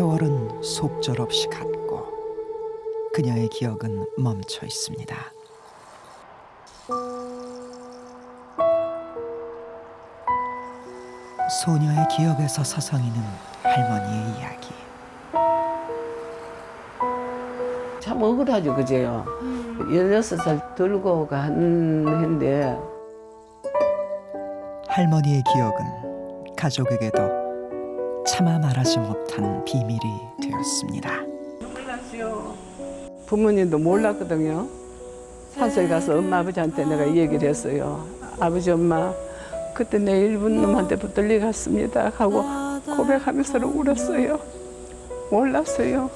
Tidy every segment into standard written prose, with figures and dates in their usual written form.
세월은 속절없이 갔고 그녀의 기억은 멈춰 있습니다. 소녀의 기억에서 서성이는 할머니의 이야기. 참 억울하죠, 그제요. 16살 들고 간 해인데 할머니의 기억은 가족에게도 차마 말하지 못한 비밀이 되었습니다. 몰랐어요. 부모님도 몰랐거든요. 산소에 가서 엄마 아버지한테 내가 이 얘기를 했어요. 아버지 엄마 그때 내 일본 놈한테 붙들려 갔습니다 하고 고백하면서 울었어요. 몰랐어요.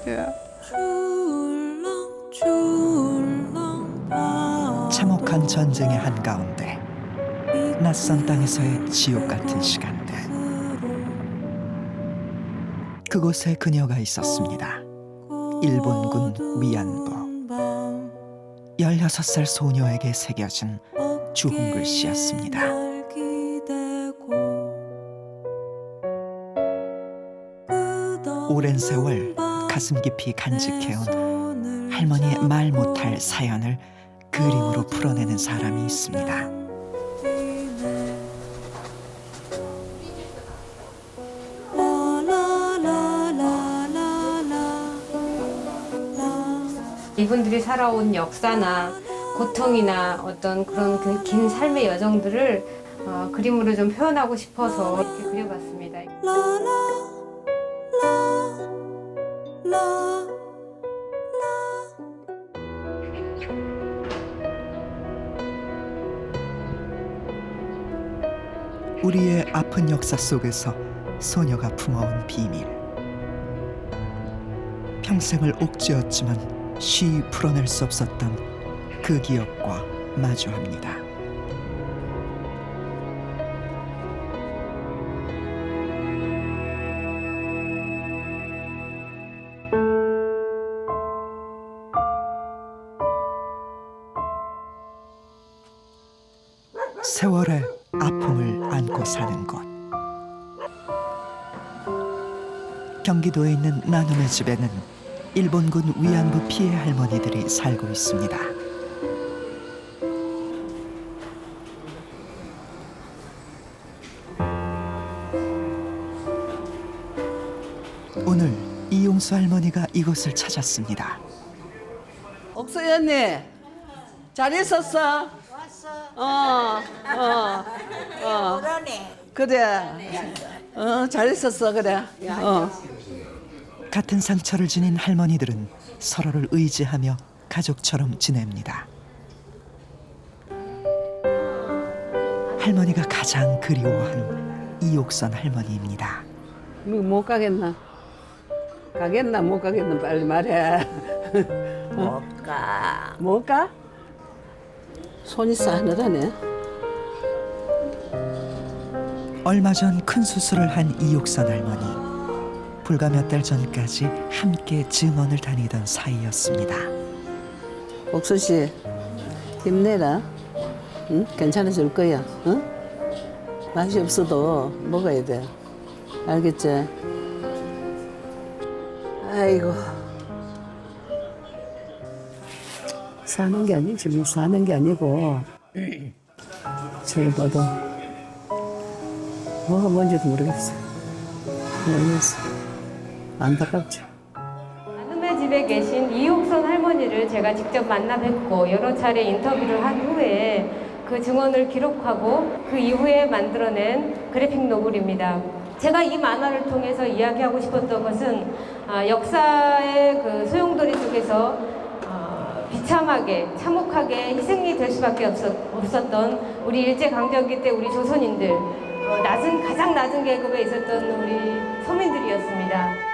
예. 참혹한 전쟁의 한가운데 낯선 땅에서의 지옥 같은 시간들. 그곳에 그녀가 있었습니다. 일본군 위안부. 16살 소녀에게 새겨진 주홍 글씨였습니다. 오랜 세월 가슴 깊이 간직해온 할머니의 말 못할 사연을 그림으로 풀어내는 사람이 있습니다. 이분들이 살아온 역사나 고통이나 어떤 그런 그 긴 삶의 여정들을 그림으로 좀 표현하고 싶어서 이렇게 그려봤습니다. 우리의 아픈 역사 속에서 소녀가 품어온 비밀. 평생을 옥죄었지만 쉬이 풀어낼 수 없었던 그 기억과 마주합니다. 세월의 아픔을 안고 사는 곳. 경기도에 있는 나눔의 집에는 일본군 위안부 피해 할머니들이 살고 있습니다. 오늘 이용수 할머니가 이곳을 찾았습니다. 옥수이 언니 잘 있었어? 왔어. 그래. 잘 있었어 그래. 같은 상처를 지닌 할머니들은 서로를 의지하며 가족처럼 지냅니다. 할머니가 가장 그리워한 이옥선 할머니입니다. 못 가겠나? 가겠나 못 가겠나 빨리 말해. 못 가. 못 가? 손이 싸늘하네. 얼마 전 큰 수술을 한 이옥선 할머니. 불과 몇 달 전까지 함께 증원을 다니던 사이였습니다. 옥수 씨 힘내라. 응? 괜찮아질 거야. 응? 맛이 없어도 먹어야 돼. 알겠지? 아이고. 사는 게 아니지 뭐 사는 게 아니고 저기 봐도 뭐가 뭔지도 모르겠어. 안타깝죠. 나눔의 집에 계신 이옥선 할머니를 제가 직접 만나 뵙고 여러 차례 인터뷰를 한 후에 그 증언을 기록하고 그 이후에 만들어낸 그래픽 노블입니다. 제가 이 만화를 통해서 이야기하고 싶었던 것은 역사의 그 소용돌이 속에서 비참하게 참혹하게 희생이 될 수밖에 없었던 우리 일제강점기 때 우리 조선인들, 가장 낮은 계급에 있었던 우리 서민들이었습니다.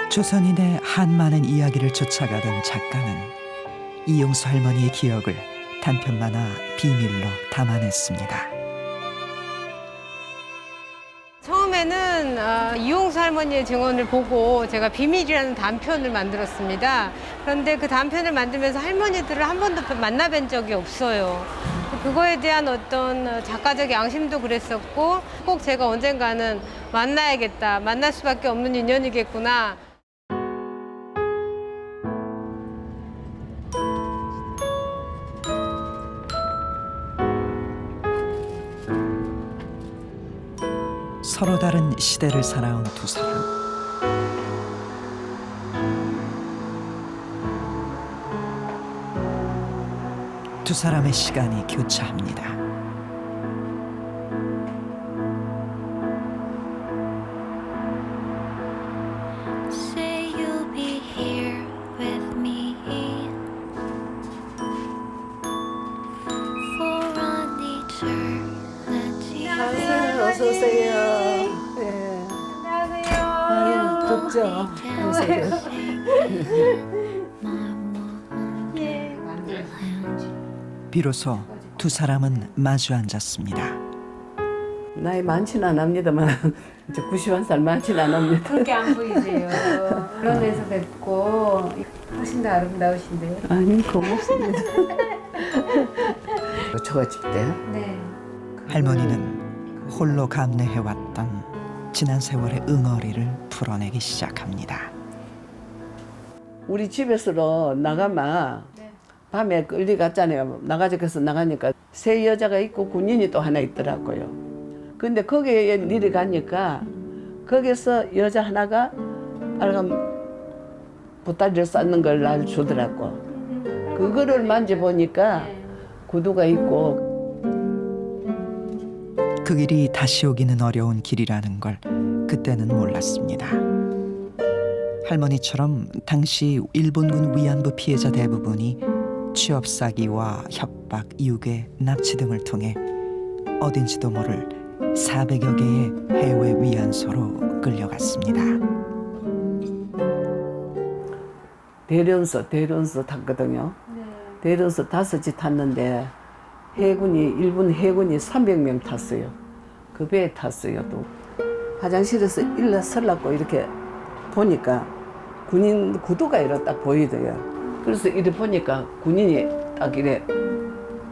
조선인의 한많은 이야기를 쫓아가던 작가는 이용수 할머니의 기억을 단편 만화 비밀로 담아냈습니다. 처음에는 처음에는 이용수 할머니의 증언을 보고 제가 비밀이라는 단편을 만들었습니다. 그런데 그 단편을 만들면서 할머니들을 한 번도 만나뵌 적이 없어요. 그거에 대한 어떤 작가적 양심도 그랬었고 꼭 제가 언젠가는 만나야겠다. 만날 수밖에 없는 인연이겠구나. 서로 다른 시대를 살아온 두 사람. 두 사람의 시간이 교차합니다. Say you'll be here with me for an eternity. 어서 오세요. 네. 안녕하세요. 덥죠? 비로소 두 사람은 마주 앉았습니다. 나이 많지는 않습니다만 이제 91살 많지는 않습니다. 그렇게 안 보이세요. 그런데서 뵙고 훨씬 더 아름다우신데요. 아니 고맙습니다. 처갓집 때 네. 할머니는 홀로 감내해왔던 지난 세월의 응어리를 풀어내기 시작합니다. 우리 집에서 나가면 밤에 끌리 갔잖아요. 나가지고서 나가니까 새 여자가 있고 군인이 또 하나 있더라고요. 근데 거기에 내려가니까 거기서 여자 하나가 빨간 보따리를 쌓는 걸 날 주더라고. 그거를 만져보니까 구두가 있고. 그 길이 다시 오기는 어려운 길이라는 걸 그때는 몰랐습니다. 할머니처럼 당시 일본군 위안부 피해자 대부분이 취업 사기와 협박, 유괴, 납치 등을 통해 어딘지도 모를 400여 개의 해외 위안소로 끌려갔습니다. 대련소 탔거든요. 대련소 5지 탔는데 일본 해군이 300명 탔어요. 그 배에 탔어요. 또 화장실에서 일어서려고 이렇게 보니까 군인 구두가 이렇게 딱 보이더요. 그래서 이래 보니까 군인이 딱 이래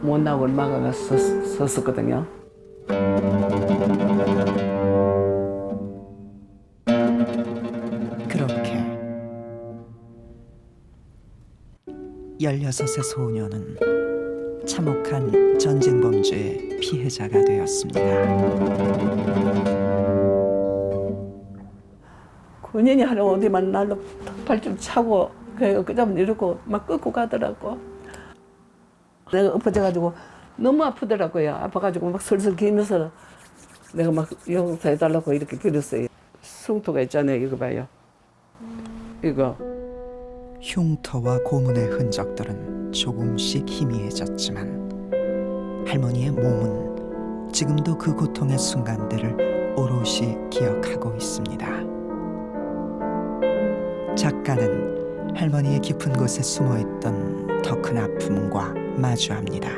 못 나오고 막아가 섰었거든요. 그렇게 16의 소녀는 참혹한 전쟁 범죄의 피해자가 되었습니다. 군인이 하루 어디만 날로 발좀 차고 그다음 이러고 막 끌고 가더라고. 내가 엎어져가지고 너무 아프더라고요. 아파가지고 막 슬슬 기면서 내가 막 용서해달라고 이렇게 빌었어요. 흉터가 있잖아요. 이거 봐요. 이거. 흉터와 고문의 흔적들은 조금씩 희미해졌지만 할머니의 몸은 지금도 그 고통의 순간들을 오롯이 기억하고 있습니다. 작가는 할머니의 깊은 곳에 숨어있던 더 큰 아픔과 마주합니다.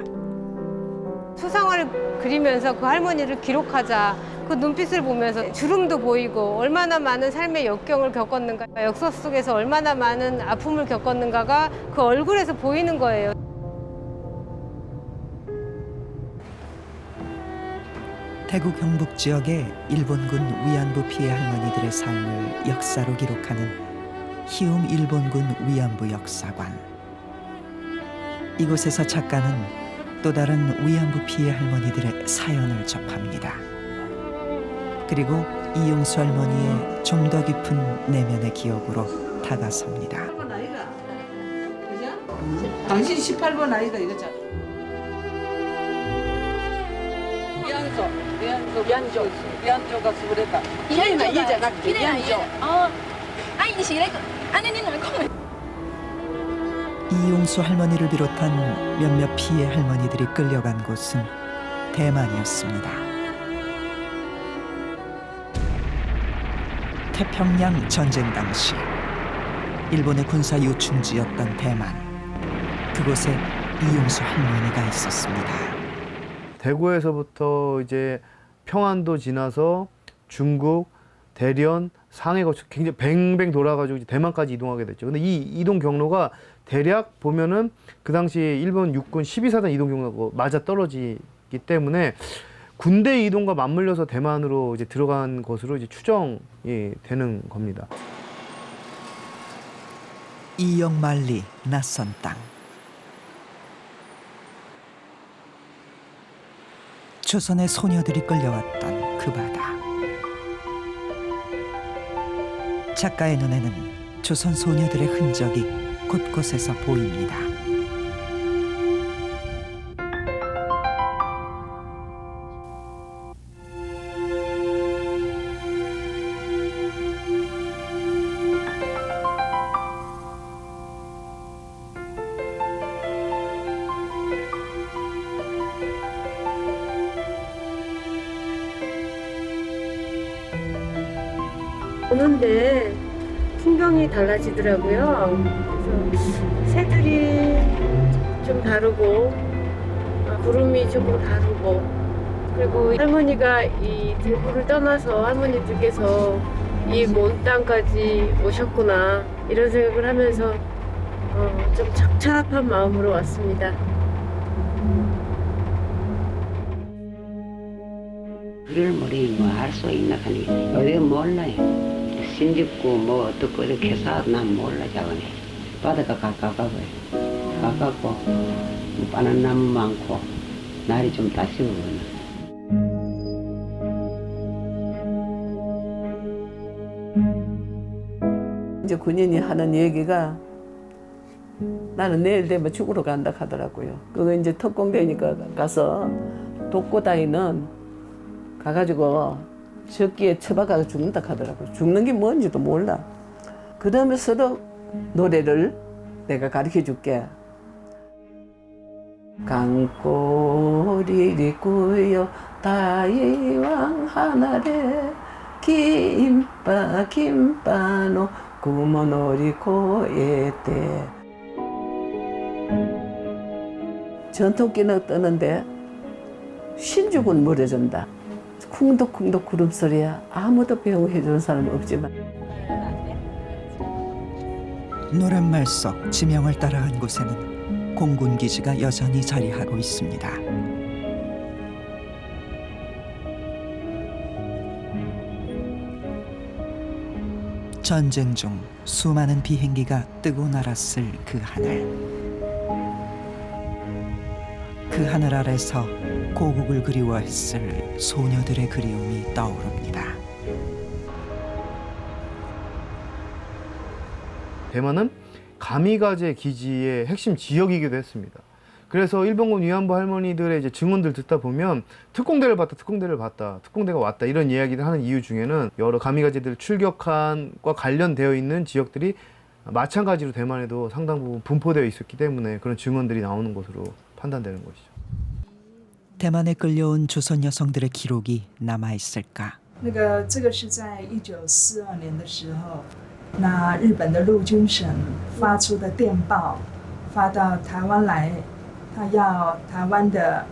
수상화를 그리면서 그 할머니를 기록하자. 그 눈빛을 보면서 주름도 보이고 얼마나 많은 삶의 역경을 겪었는가, 역사 속에서 얼마나 많은 아픔을 겪었는가가 그 얼굴에서 보이는 거예요. 대구 경북 지역의 일본군 위안부 피해 할머니들의 삶을 역사로 기록하는 희움 일본군 위안부 역사관. 이곳에서 작가는 또 다른 위안부 피해 할머니들의 사연을 접합니다. 그리고 이용수 할머니의 좀 더 깊은 내면의 기억으로 다가섭니다. 당신 18번 아이가 이거잖아. 위안조가 수그랬다. 이해나 이해잖아. 위안조. 이용수 할머니를 비롯한 몇몇 피해 할머니들이 끌려간 곳은 대만이었습니다. 태평양 전쟁 당시 일본의 군사 요충지였던 대만. 그곳에 이용수 할머니가 있었습니다. 대구에서부터 이제 평안도 지나서 중국, 대련, 상해 거쳐 굉장히 뱅뱅 돌아가지고 이제 대만까지 이동하게 됐죠. 근데 이 이동 경로가 대략 보면은 그 당시에 일본 육군 12사단 이동 경로가 맞아 떨어지기 때문에 군대 이동과 맞물려서 대만으로 이제 들어간 것으로 이제 추정이 되는 겁니다. 이영만리 낯선 땅. 조선의 소녀들이 끌려왔던 그 바다. 작가의 눈에는 조선 소녀들의 흔적이 곳곳에서 보입니다. 오는데 풍경이 달라지더라고요. 그래서 새들이 좀 다르고 구름이 조금 다르고 그리고 할머니가 이 대구를 떠나서 할머니들께서 이 먼 땅까지 오셨구나 이런 생각을 하면서 좀 착잡한 마음으로 왔습니다. 그럴 머리 뭐 할 수 있나 하니 어디 몰라요. 신집고 뭐 어떻고 이렇게 해서 난 몰라 자거니 바다가 가까워요. 가깝고 빠는 나무 많고 날이 좀 따시거든. 이제 군인이 하는 얘기가 나는 내일 되면 죽으러 간다 하더라고요. 그거 이제 특공대니까 가서 독고다이는 가가지고 적기에 처박아서 죽는다 하더라고요. 죽는 게 뭔지도 몰라. 그러면서도 노래를 내가 가르쳐 줄게. 강꼬리리 꾸요 다이왕 하나래 김빠노 구모놀이 고에때 전통기는 뜨는데 신죽은 무뎌진다. 쿵덕쿵덕 구름소리야. 아무도 배우해 주는 사람 없지만 노랫말 속 지명을 따라한 곳에는 공군기지가 여전히 자리하고 있습니다. 전쟁 중 수많은 비행기가 뜨고 날았을 그 하늘. 그 하늘 아래서 고국을 그리워했을 소녀들의 그리움이 떠오릅니다. 대만은 가미가제 기지의 핵심 지역이기도 했습니다. 그래서 일본군 위안부 할머니들의 이제 증언들 듣다 보면 특공대를 봤다, 특공대가 왔다 이런 이야기를 하는 이유 중에는 여러 가미가제들 출격한과 관련되어 있는 지역들이 마찬가지로 대만에도 상당 부분 분포되어 있었기 때문에 그런 증언들이 나오는 것으로 판단되는 것이죠. 대만에 끌려온 조선 여성들의 기록이 남아 있을까? 这个是在1942年的时候，那日本的陆军省发出的电报，发到台湾来，他要台湾的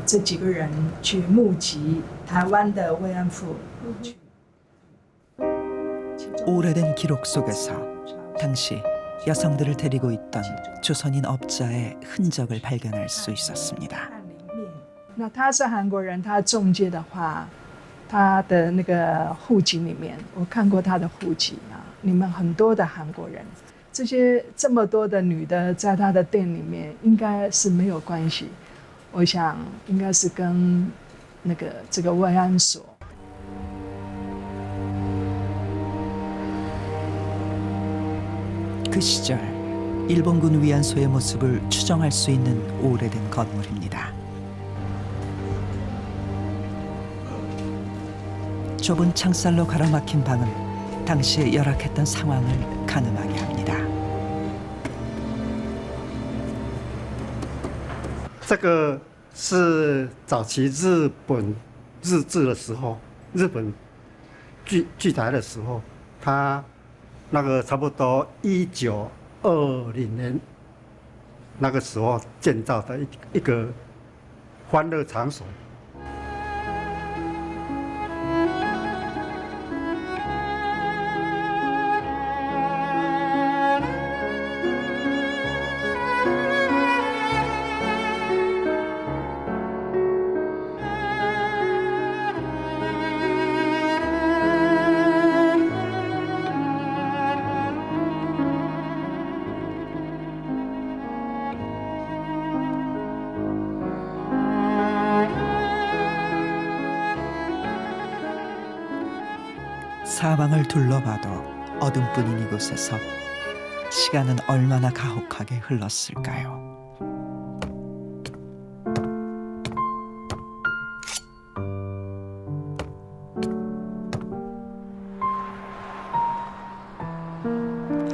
这几个人去募集台湾的慰安妇。 오래된 기록 속에서 당시 여성들을 데리고 있던 조선인 업자의 흔적을 발견할 수 있었습니다. 那他是韩国人，他中介的话，他的那个户籍里面，我看过他的户籍啊，里面很多的韩国人，这么多的女的在他的店里面，应该是没有关系，我想应该是跟这个慰安所。 그 시절 일본군 위안소의 모습을 추정할 수 있는 오래된 건물입니다. 좁은 창살로 가로막힌 방은 당시의 열악했던 상황을 가늠하게 합니다. 这个是早期日本日治的时候，日本据台的时候，他那个差不多1920年那个时候建造的一个欢乐场所。 사방을 둘러봐도 어둠뿐인 이곳에서 시간은 얼마나 가혹하게 흘렀을까요?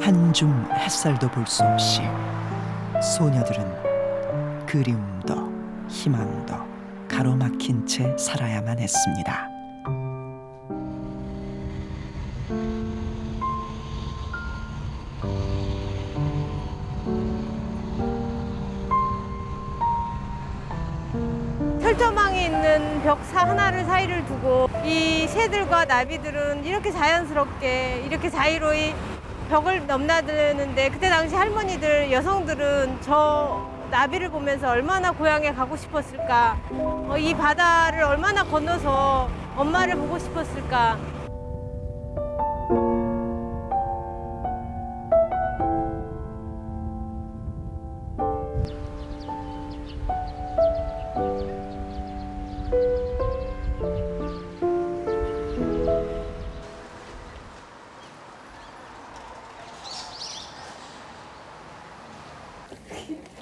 한줌 햇살도 볼 수 없이 소녀들은 그리움도 희망도 가로막힌 채 살아야만 했습니다. 철조망이 있는 벽사 하나를 사이를 두고 이 새들과 나비들은 이렇게 자연스럽게 이렇게 자유로이 벽을 넘나드는데, 그때 당시 할머니들, 여성들은 저 나비를 보면서 얼마나 고향에 가고 싶었을까, 이 바다를 얼마나 건너서 엄마를 보고 싶었을까.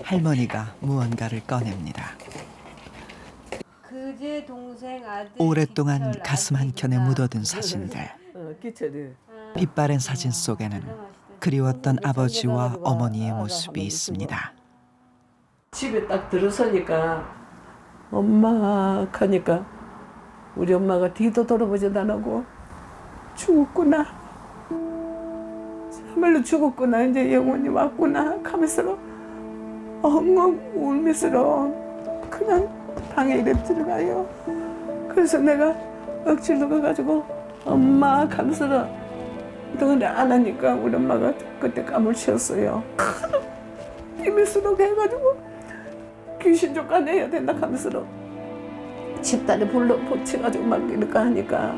할머니가 무언가를 꺼냅니다. 그제 동생 아들 오랫동안 기철, 가슴 아들 한켠에 기철. 묻어둔 사진들. 기철이. 빛바랜 사진 속에는 그리웠던 아버지와 어머니의 모습이 있습니다. 집에 딱 들어서니까 엄마 하니까 우리 엄마가 뒤도 돌아보지도 안 하고 죽었구나. 참말로 죽었구나. 이제 영원히 왔구나 하면서 엉엉 울면서 그냥 방에 이래 들어가요. 그래서 내가 억지로 가가지고 엄마 하면서 근데 안 하니까 우리 엄마가 그때 까물치었어요. 이면서 해가지고 귀신 쫓아내야 된다 하면서 집단에 불러 붙여가지고 막 이렇게 하니까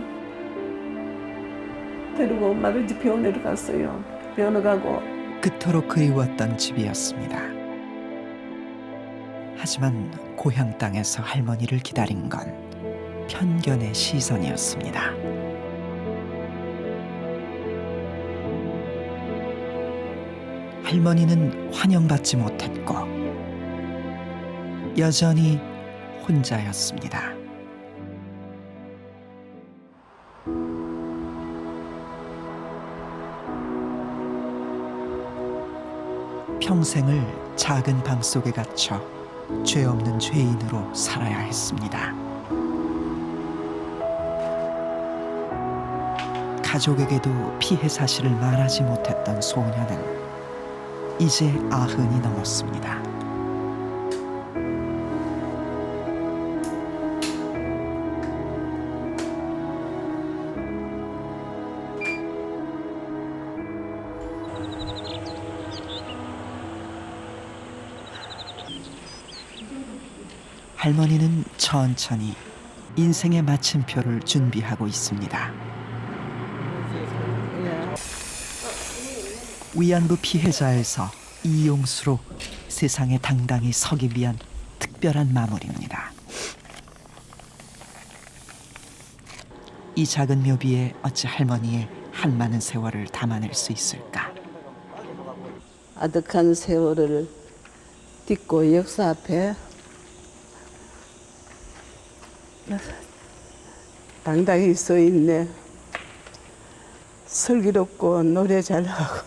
데리고 엄마를 이제 병원에 갔어요. 병원에 가고 그토록 그리웠던 집이었습니다. 하지만 고향 땅에서 할머니를 기다린 건 편견의 시선이었습니다. 할머니는 환영받지 못했고 여전히 혼자였습니다. 평생을 작은 방 속에 갇혀 죄 없는 죄인으로 살아야 했습니다. 가족에게도 피해 사실을 말하지 못했던 소녀는 이제 90이 넘었습니다. 할머니는 천천히 인생의 마침표를 준비하고 있습니다. 위안부 피해자에서 이용수로 세상에 당당히 서기 위한 특별한 마무리입니다. 이 작은 묘비에 어찌 할머니의 한많은 세월을 담아낼 수 있을까? 아득한 세월을 딛고 역사 앞에 당당히 서 있네. 슬기롭고 노래 잘하고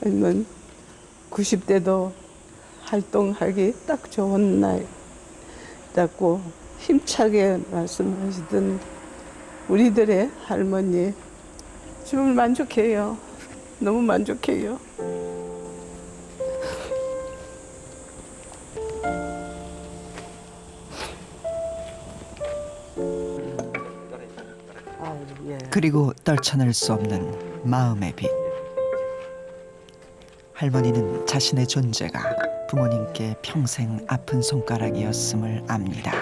있는 90대도 활동하기 딱 좋은 나이라고 힘차게 말씀하시던 우리들의 할머니 정말 만족해요. 너무 만족해요. 그리고 떨쳐낼 수 없는 마음의 빛. 할머니는 자신의 존재가 부모님께 평생 아픈 손가락이었음을 압니다.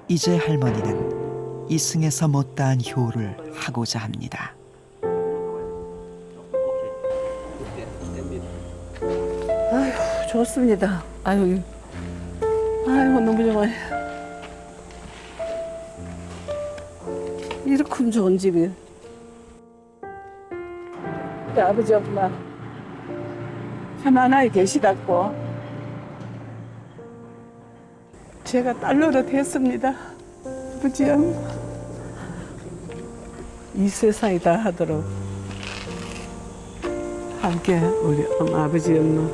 이제 할머니는 이승에서 못다한 효를 하고자 합니다. 아유, 좋습니다. 아유, 너무 좋아요. 이렇게 좋은 집이. 우리 아버지 엄마 편안하게 계시다고 제가 딸로도 됐습니다. 아버지 엄마 이 세상이 다 하도록 함께 우리 엄마 아버지 엄마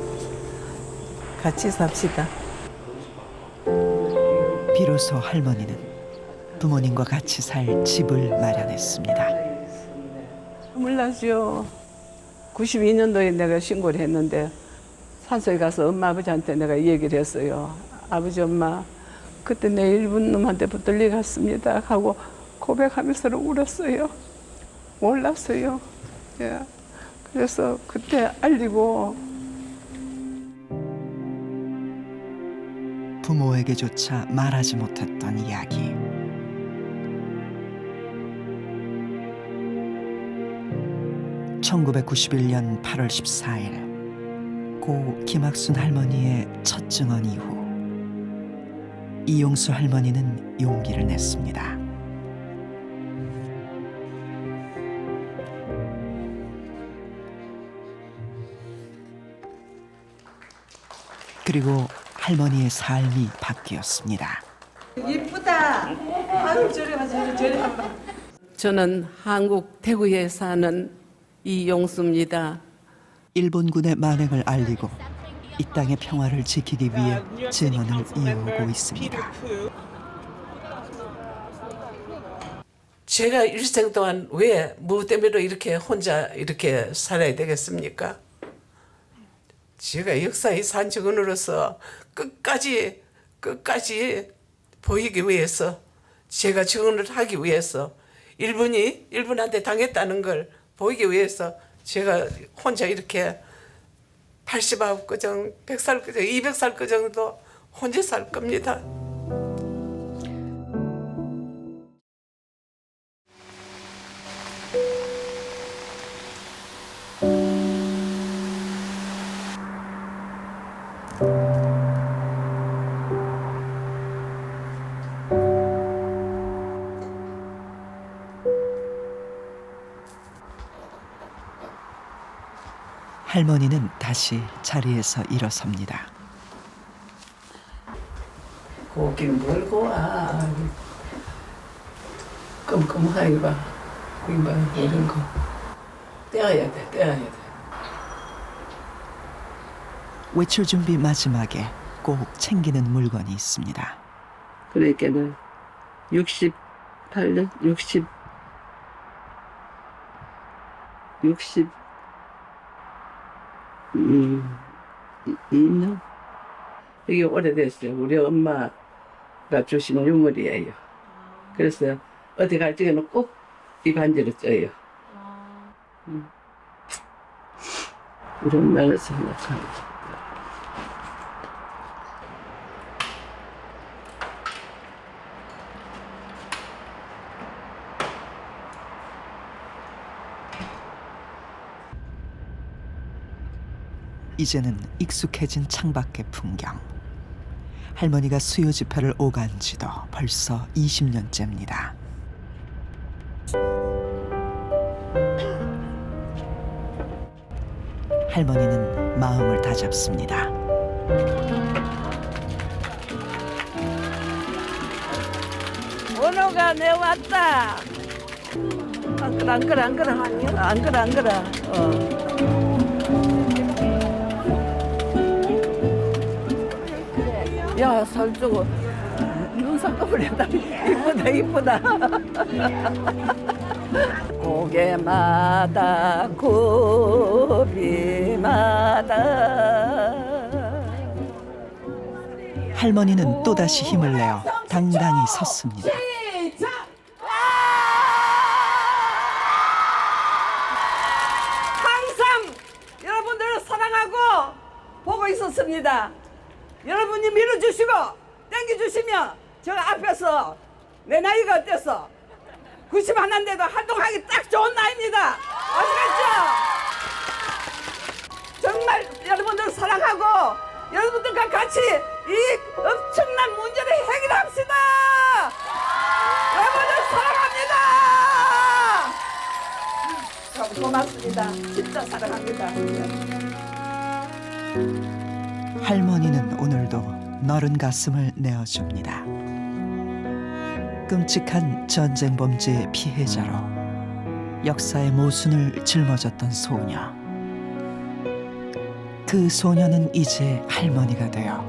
같이 삽시다. 비로소 할머니는 부모님과 같이 살 집을 마련했습니다. 몰라죠. 92년도에 내가 신고를 했는데 산소에 가서 엄마 아버지한테 내가 이 얘기를 했어요. 아버지 엄마 그때 내 일본 놈한테 붙들려 갔습니다 하고 고백하면서 울었어요. 몰랐어요. 예. 그래서 그때 알리고 부모에게조차 말하지 못했던 이야기. (1991년 8월 14일) 고 김학순 할머니의 첫 증언 이후 이용수 할머니는 용기를 냈습니다. 그리고 할머니의 삶이 바뀌었습니다. 저는 한국 대구에 사는 이용수입니다. 일본군의 만행을 알리고 이 땅의 평화를 지키기 위해 증언을 이어오고 있습니다. 제가 일생 동안 왜 뭐 때문에 이렇게 혼자 이렇게 살아야 되겠습니까? 제가 역사의 산 증언으로서 끝까지 보이기 위해서 제가 증언을 하기 위해서 일본이 일본한테 당했다는 걸 보이기 위해서 제가 혼자 이렇게 89정, 100살 그 정도, 200살 그 정도 혼자 살 겁니다. 할머니는 다시 자리에서 일어섭니다. 고기 물고 와. 끔끔하게 봐. 이런 거. 떼어야 돼. 외출 준비 마지막에 꼭 챙기는 물건이 있습니다. 그러니까는 68년, 62년? 이게 오래됐어요. 우리 엄마가 주신 유물이에요. 그래서 어디 갈 적에는 꼭 이 반지를 써요. 우리 엄마를 생각하고. 이제는 익숙해진 창밖의 풍경. 할머니가 수요 집회를 오간 지도 벌써 20년째입니다. 할머니는 마음을 다잡습니다. 원호가 내 왔다. 안 그래. 야, 살쪄고 눈썹을 했다. 이쁘다. 고개마다 굽이마다. 할머니는 또다시 힘을 내어 당당히 섰습니다. 항상 여러분들을 사랑하고 보고 있었습니다. 여러분이 밀어주시고 땡겨주시면 제가 앞에서 내 나이가 어때서 91인데도 활동하기 딱 좋은 나이입니다. 아시겠죠? 정말 여러분들 사랑하고 여러분들과 같이 이 엄청난 문제를 해결합시다. 여러분들 사랑합니다. 고맙습니다. 진짜 사랑합니다. 할머니는 오늘도 너른 가슴을 내어줍니다. 끔찍한 전쟁 범죄 피해자로 역사의 모순을 짊어졌던 소녀. 그 소녀는 이제 할머니가 되어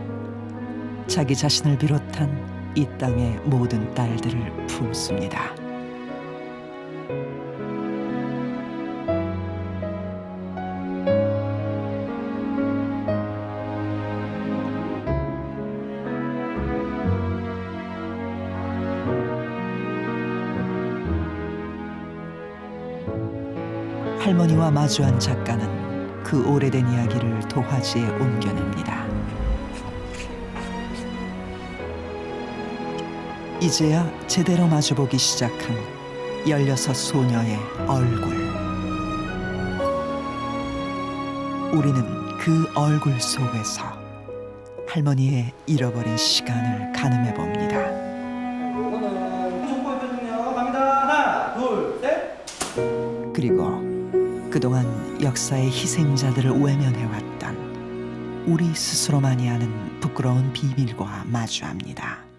자기 자신을 비롯한 이 땅의 모든 딸들을 품습니다. 할머니와 마주한 작가는 그 오래된 이야기를 도화지에 옮겨냅니다. 이제야 제대로 마주보기 시작한 16 소녀의 얼굴. 우리는 그 얼굴 속에서 할머니의 잃어버린 시간을 가늠해 봅니다. 오늘 촉보의 표정요. 갑니다. 하나, 둘, 셋. 그리고 그동안 역사의 희생자들을 외면해왔던 우리 스스로만이 아는 부끄러운 비밀과 마주합니다.